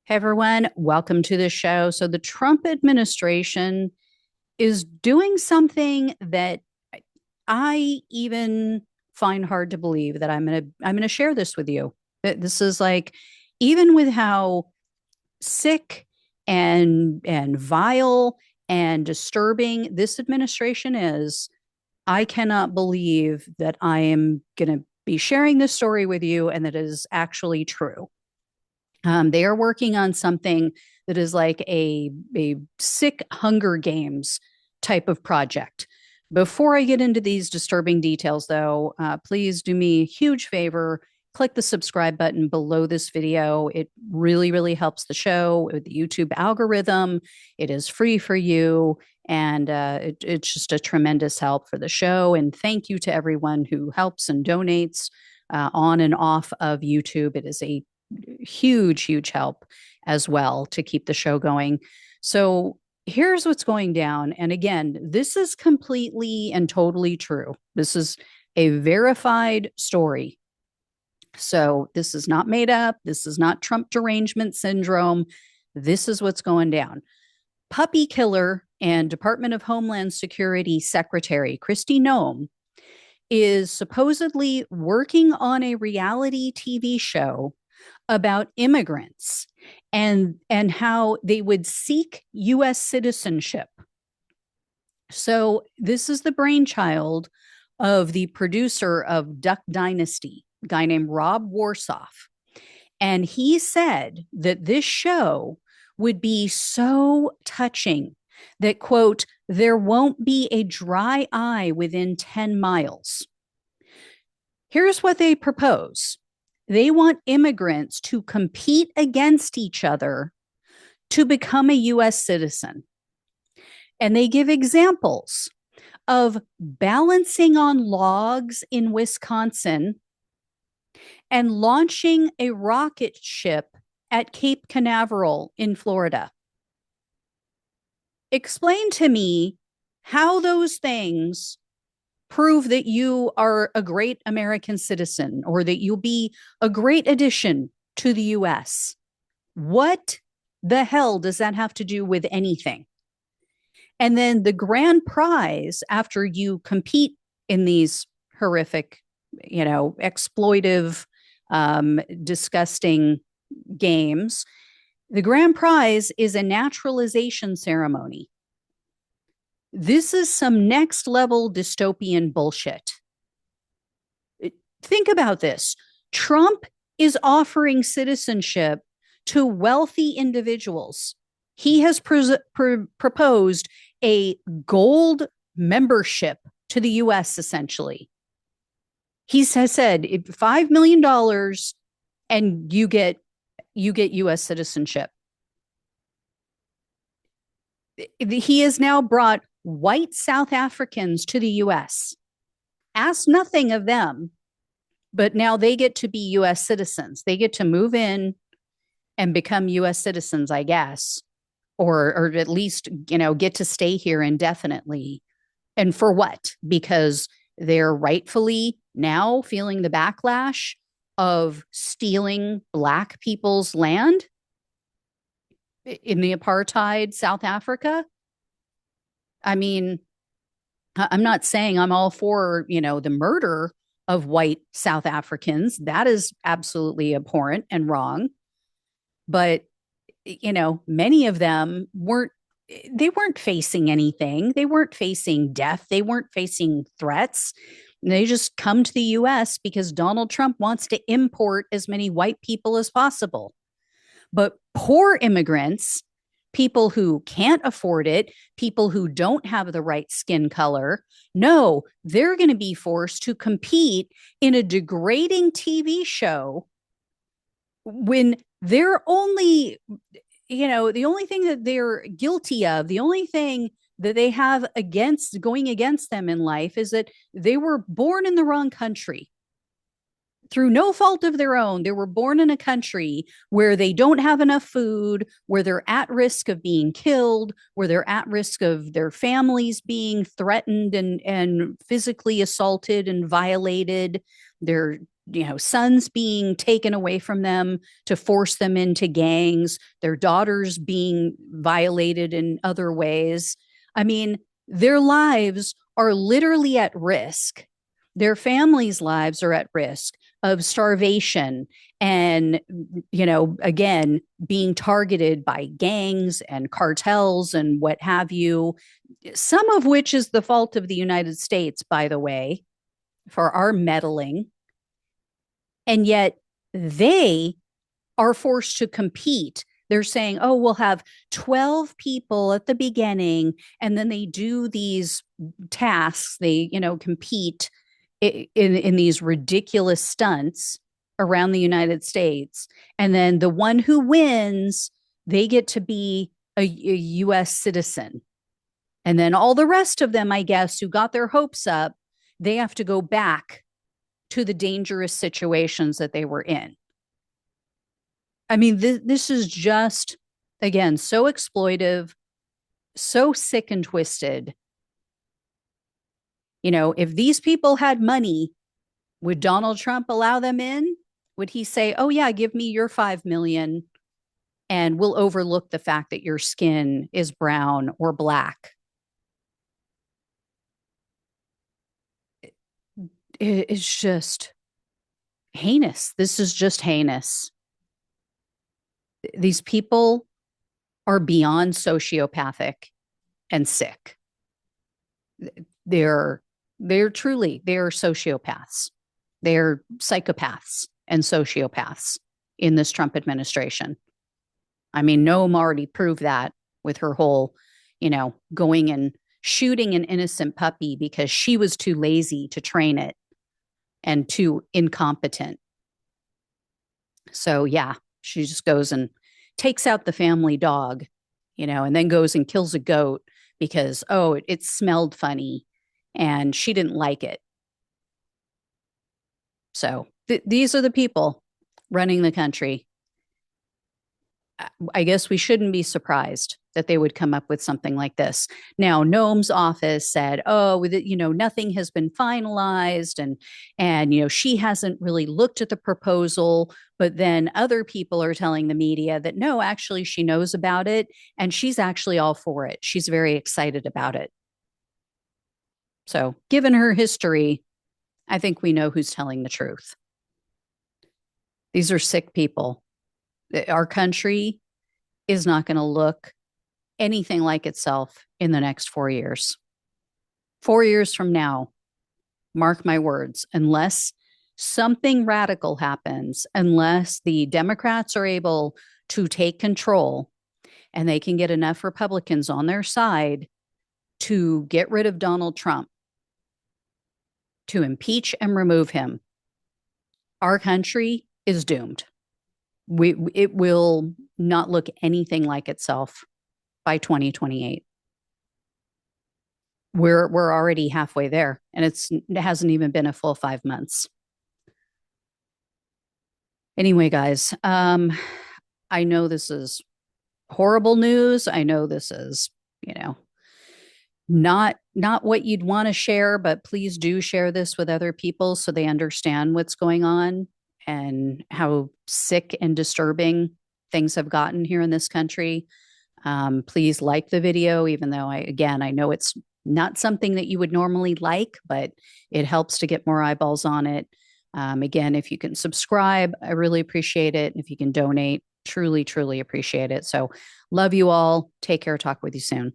Hey everyone, welcome to the show. So the Trump administration is doing something that I even find hard to believe that I'm going to share this with you. This is like even with how sick and vile and disturbing this administration is, I cannot believe that I am going to be sharing this story with you and that it is actually true. They are working on something that is like a sick Hunger Games type of project. Before I get into these disturbing details, though, please do me a huge favor. Click the subscribe button below this video. It really, really helps the show with the YouTube algorithm. It is free for you, and it's just a tremendous help for the show. And thank you to everyone who helps and donates on and off of YouTube. It is a huge, huge help as well to keep the show going. So here's what's going down. And again, this is completely and totally true. This is a verified story. So this is not made up. This is not Trump derangement syndrome. This is what's going down. Puppy killer and Department of Homeland Security Secretary Kristi Noem is supposedly working on a reality TV show about immigrants and how they would seek US citizenship. So this is the brainchild of the producer of Duck Dynasty, a guy named Rob Warsoff. And he said that this show would be so touching that, quote, there won't be a dry eye within 10 miles. Here's what they propose. They want immigrants to compete against each other to become a US citizen. And they give examples of balancing on logs in Wisconsin and launching a rocket ship at Cape Canaveral in Florida. Explain to me how those things prove that you are a great American citizen or that you'll be a great addition to the US. What the hell does that have to do with anything? And then the grand prize after you compete in these horrific, exploitive, disgusting games, the grand prize is a naturalization ceremony. This is some next level dystopian bullshit. Think about this. Trump is offering citizenship to wealthy individuals. He has proposed a gold membership to the US, essentially. He has said $5 million and you get US citizenship. He has now brought white South Africans to the US. Ask nothing of them, but now they get to be US citizens. They get to move in and become US citizens, I guess, or at least, get to stay here indefinitely. And for what? Because they're rightfully now feeling the backlash of stealing Black people's land in the apartheid South Africa. I mean, I'm not saying I'm all for, the murder of white South Africans. That is absolutely abhorrent and wrong. But, many of them weren't facing anything. They weren't facing death. They weren't facing threats. They just come to the US because Donald Trump wants to import as many white people as possible. But poor immigrants, people who can't afford it, people who don't have the right skin color, no, they're going to be forced to compete in a degrading TV show when they're only, the only thing that they're guilty of, the only thing that they have going against them in life is that they were born in the wrong country. Through no fault of their own, they were born in a country where they don't have enough food, where they're at risk of being killed, where they're at risk of their families being threatened and physically assaulted and violated. They're sons being taken away from them to force them into gangs, their daughters being violated in other ways. I mean, their lives are literally at risk. Their families' lives are at risk of starvation and, again, being targeted by gangs and cartels and what have you, some of which is the fault of the United States, by the way, for our meddling. And yet they are forced to compete. They're saying, oh, we'll have 12 people at the beginning, and then they do these tasks. They, compete in these ridiculous stunts around the United States. And then the one who wins, they get to be a US citizen. And then all the rest of them, I guess, who got their hopes up, they have to go back to the dangerous situations that they were in. I mean, this is just, again, so exploitive, so sick and twisted. If these people had money, would Donald Trump allow them in? Would he say, oh, yeah, give me your 5 million and we'll overlook the fact that your skin is brown or black? It's just heinous. This is just heinous. These people are beyond sociopathic and sick. They're sociopaths. They're psychopaths and sociopaths in this Trump administration. I mean, Noem already proved that with her whole, going and shooting an innocent puppy because she was too lazy to train it and too incompetent. So, yeah, she just goes and takes out the family dog, and then goes and kills a goat because, oh, it smelled funny and she didn't like it. So these are the people running the country. I guess we shouldn't be surprised that they would come up with something like this. Now, Noem's office said, oh, nothing has been finalized and she hasn't really looked at the proposal. But then other people are telling the media that no, actually, she knows about it and she's actually all for it. She's very excited about it. So given her history, I think we know who's telling the truth. These are sick people. Our country is not going to look anything like itself in the next 4 years. 4 years from now, mark my words, unless something radical happens, unless the Democrats are able to take control and they can get enough Republicans on their side to get rid of Donald Trump, to impeach and remove him, our country is doomed. It will not look anything like itself by 2028. We're already halfway there, and it hasn't even been a full 5 months. Anyway, guys, I know this is horrible news. I know this is, not what you'd want to share, but please do share this with other people so they understand what's going on and how sick and disturbing things have gotten here in this country. Please like the video, even though I know it's not something that you would normally like, but it helps to get more eyeballs on it. Again, if you can subscribe, I really appreciate it. If you can donate, truly, truly appreciate it. So love you all. Take care. Talk with you soon.